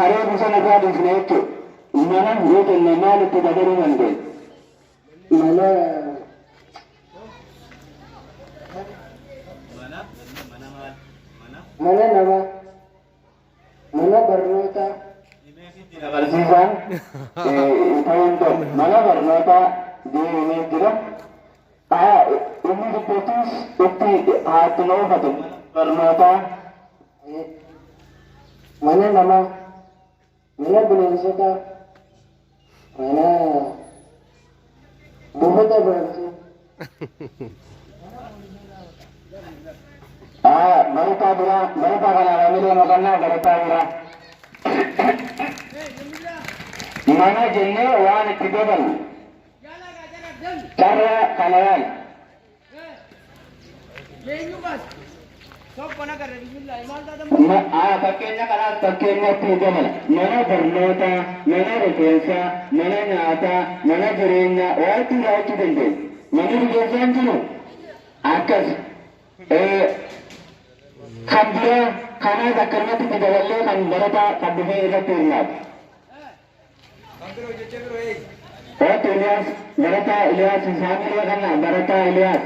karee bosona irraa dhufne jechuudha. Mana yoo jenne maal itti dabaluu dandeenya? Mana nama mana barnoota barsiisaan ta'uun ta'u mana barnootaa deemee jira. Inni dubbatus itti haatti oofatu barnootaa mana nama mana bineensota mana buufata biraatti barataa biraa barataa kanaa raamilee maqannaa barataa biraa mana jennee waan itti dabalu carra kana yaali fakkeenya kanaas fakkeenyatti dabala mana barnootaa mana rifeensaa mana nyaataa mana jireenyaa waan itti raawwachuu dandeenya manni rifeensaan jiru akkas kan biraa kanaas akkanumatti itti daballee kan barataa kan dhufee irratti hirmaatu. Oto Ilyas, Barata Ilyas, Samir kana Barata Ilyas.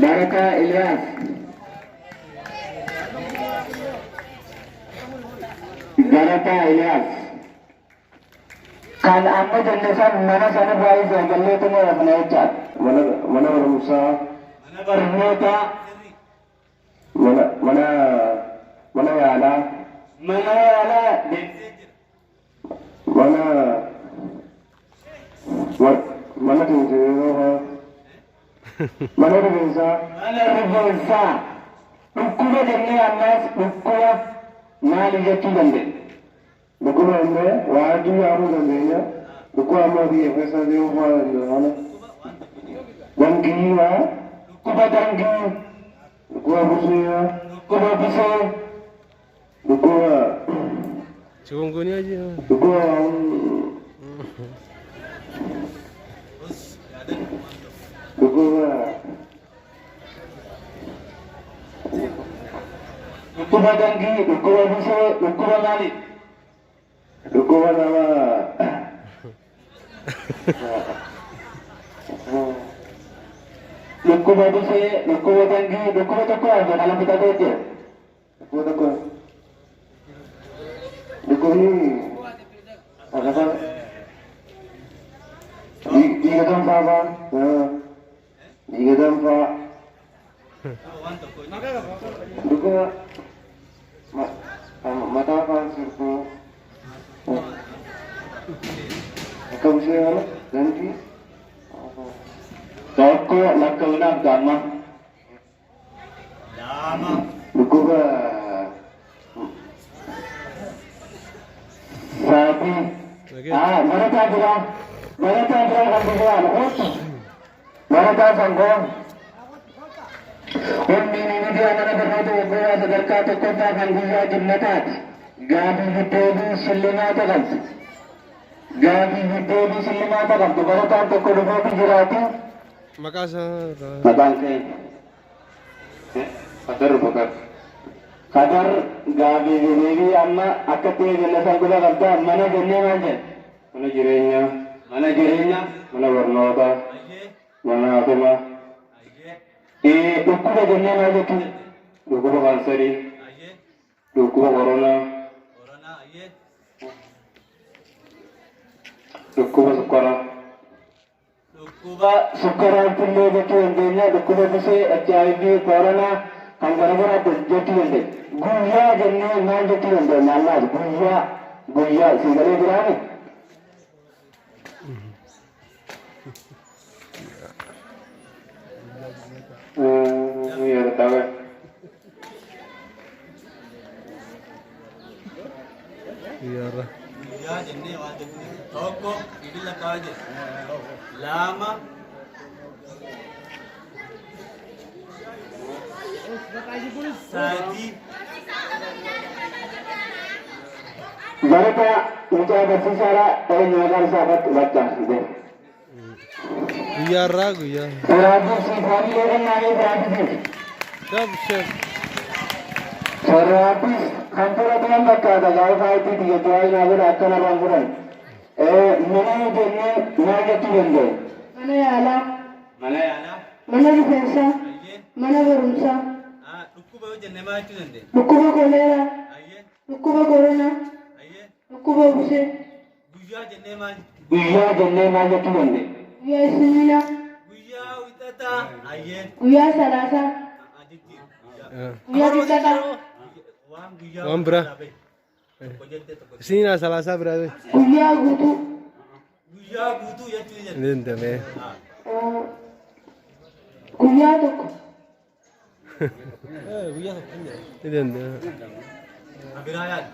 Barata Ilyas. Barata Ilyas. Kan amma jendesan mana sana bayi jagalle tu mau apa nak? Mana berusaha? Mana bermota? Mana yala? Mana yala? Mana tujuh mana rifensa ukkuba jennee ammas ukkuba maali jechuu dandeenya? Ukkuba jennee waa adii yaamuu dandeenya. Ukkuba ammoo biyya keessa deemuu fa'aa danda'a. Dangii waa ukkuba dangii ukkuba busee ukkuba busee ukkuba chikungunya aja ukkuba Dukuba danggi, dukuba busuk, dukuba malik, dukuba nama, dukuba busuk, dukuba danggi, dukuba toko aja kalau kita kerja, dukuba toko, dukuba ni, apa? Di gedung apa? Di gedung apa? Dukuba mata apa sirku? Kamu siapa? Ganti. Toko lakukan dama. Dama. Dukuba. Sapi. Mereka bilang kan bilang, mereka sanggup. Ini dia mana berhati gua segerkat kota kan gua jemnatat. Gabi hitobi silimata kan. Gabi hitobi silimata kan. Berhati to kudu pinjirati. Makasih. Makasih. Bakar. Kadar gabi ini amma akati jelasan gula kerja mana jenisnya aja. Mana jirenya, mana warnota, mana apa mah. Dukuba jenya aja tu, dukuba kanseri, dukuba corona, dukuba sukara itu le jatuh endenya, dukuba tu HIV, corona, kan gara-gara jatuh ende. Guya jenya mana jatuh ende, mana guya, segala berani. Iya, tahu. Iya lah. Iya, jadi waktu toko ini lah aja. Lama. Saji. Mereka mencoba bersara menyegar sahabat baca itu. Iya ragu ya. Ragu sih kami orang naik ragu sih. Siap. Ragu kan fudhatan bakkaata gaafa faayitii xiyyeetu waa'ee naa godha akka narraan fudhan. Mana jennee maal jechuu danda'u? Mana yaalaa. Mana yaalaa. Mana rifeensaa. Ayyee. Mana barumsaa. Dhukkuba yoo jennee maal jechuu dandeenya? Dhukkuba koleeraa. Ayyee. Dhukkuba koronaa. Ayyee. Dhukkuba busee. Guyyaa jennee maal? Guyyaa jennee maal jechuu dandeenya? Guyyaa isniinaa. Guyyaa wixataa. Ayyee. Guyyaa salaasaa. Guyyaa qixxataa. Waan guyyaa. Waan biraa. Tokko jettee tokko. Siinaa salaasaa biraa ta'e. Guyyaa guutuu. Guyyaa guutuu jechuu jenna. Dandame. Guyyaa tokko. Ni dandame. Biraa yaadu.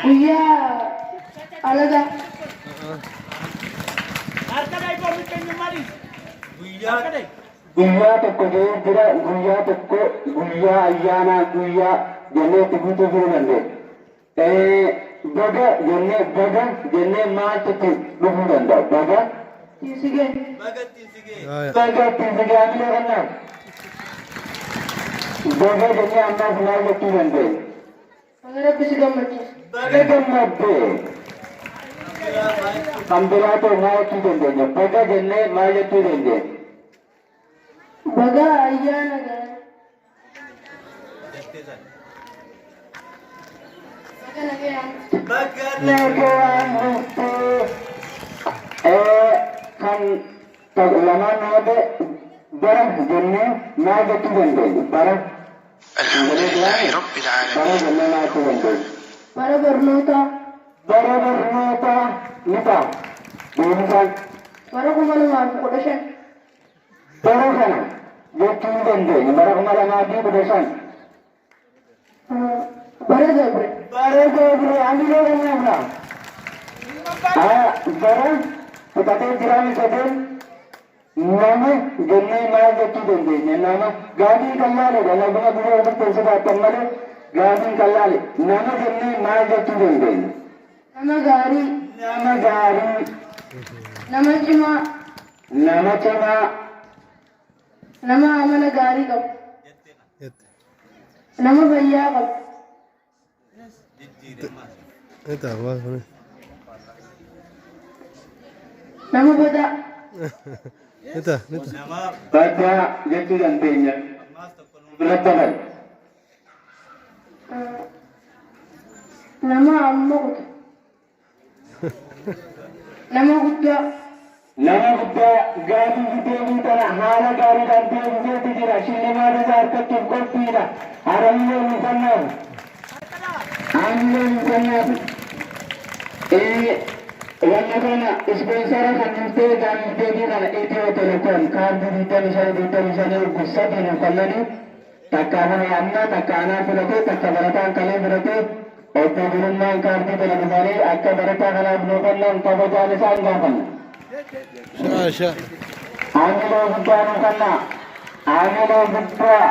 Guyyaa alagaa. Guyyaa. Guyyaa tokko jee jira guyyaa tokko guyyaa ayyaanaa guyyaa jennee itti guutuu jiruu dandeenya. Baga jennee maaltu dhufuu danda'a? Baga Tiisigee. Bagatti sigee. baga ittiin sigaamila kannaa. Baga jennee ammaas maal jechuu dandeenya? Baga rabbi si gammachiisa. Baga gammaddee kan biraa ta'e maal jechuu dandeenya? Baga jennee maal jechuu dandeenya? Baga ayyaana gaarii. Jettee sana. Baga nagayaan. Bagatti. Nagaan dhuftee kan lamaan naade bara jennee maal jechuu dandeenya? Bara Alhamdulillahi Rabbil bara Alamin. jennee maal jechuu dandeenya? Bara barnootaa. Bara barnootaa ni ta'a. Deebisaan Bara 2015. bara kana jechuu dandeenya. Bara 2015. Bara dabre. Bara dabre ani leenyafna. Bara fudhatee jiraan sadeen nama jennee maal jechuu dandeenya? Nama gaafii kan laaledha. Naguma guyyaa irratti sodaatan malee gaafii kan laale. Nama jennee maal jechuu dandeenya? Nama gaarii. Nama gaarii, Nama cimaa. nama cimaa, Nama amala gaarii qabu. Nama fayyaa qabu. Ni ta'a waa sun. Nama badaa. Ni ta'a ni ta'a. Nama badaa jechuu dandeenya. ammaas tokko nu Filattaman. Nama amma kutu. Nama guddaa. Nama guddaa gaafii deebii kana haala gaariidhaan deebiseeti jira. Shillimaata isaa argachuuf qophiidha. Haramlee ni fannaaf. Haramlee ni fannaaf. Wanna kana ispoonsara kan dhuftee gaafii deebii kana Itiyoo Telekoom kaardii 25 gussatti nu kennani. Takka kana amma takka anaa filatee takka barataan kalee filatee obbo Gurummaan kaardii kana dhufanii akka barataa kanaaf nu kennan kabajaan isaan gaafanna. Shaa. Aaniloo guddaa nu kenna. Aaniloo guddaa.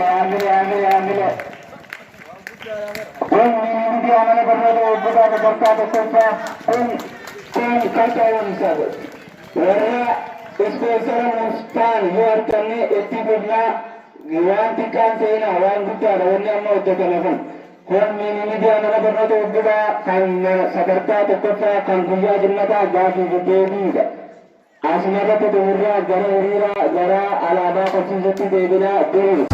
Aaniloo. Kun minimiti amana barnoota eebbisaa sadarkaa tokkoffaa kun kaka'uun isaa warra ispoonsara mustaan yoo arganne itti fufnaa waan xiqqaan seenaa waan guddaadha wanni amma hojjetame kun minimiti amana barnoota eebbisaa kan sadarkaa tokkoffaa kan guyyaa jimmataa gaafii deebiidha. Asuma irratti xumurraa gara hiriiraa gara alaabaa qabsiisutti deebinaa deemu.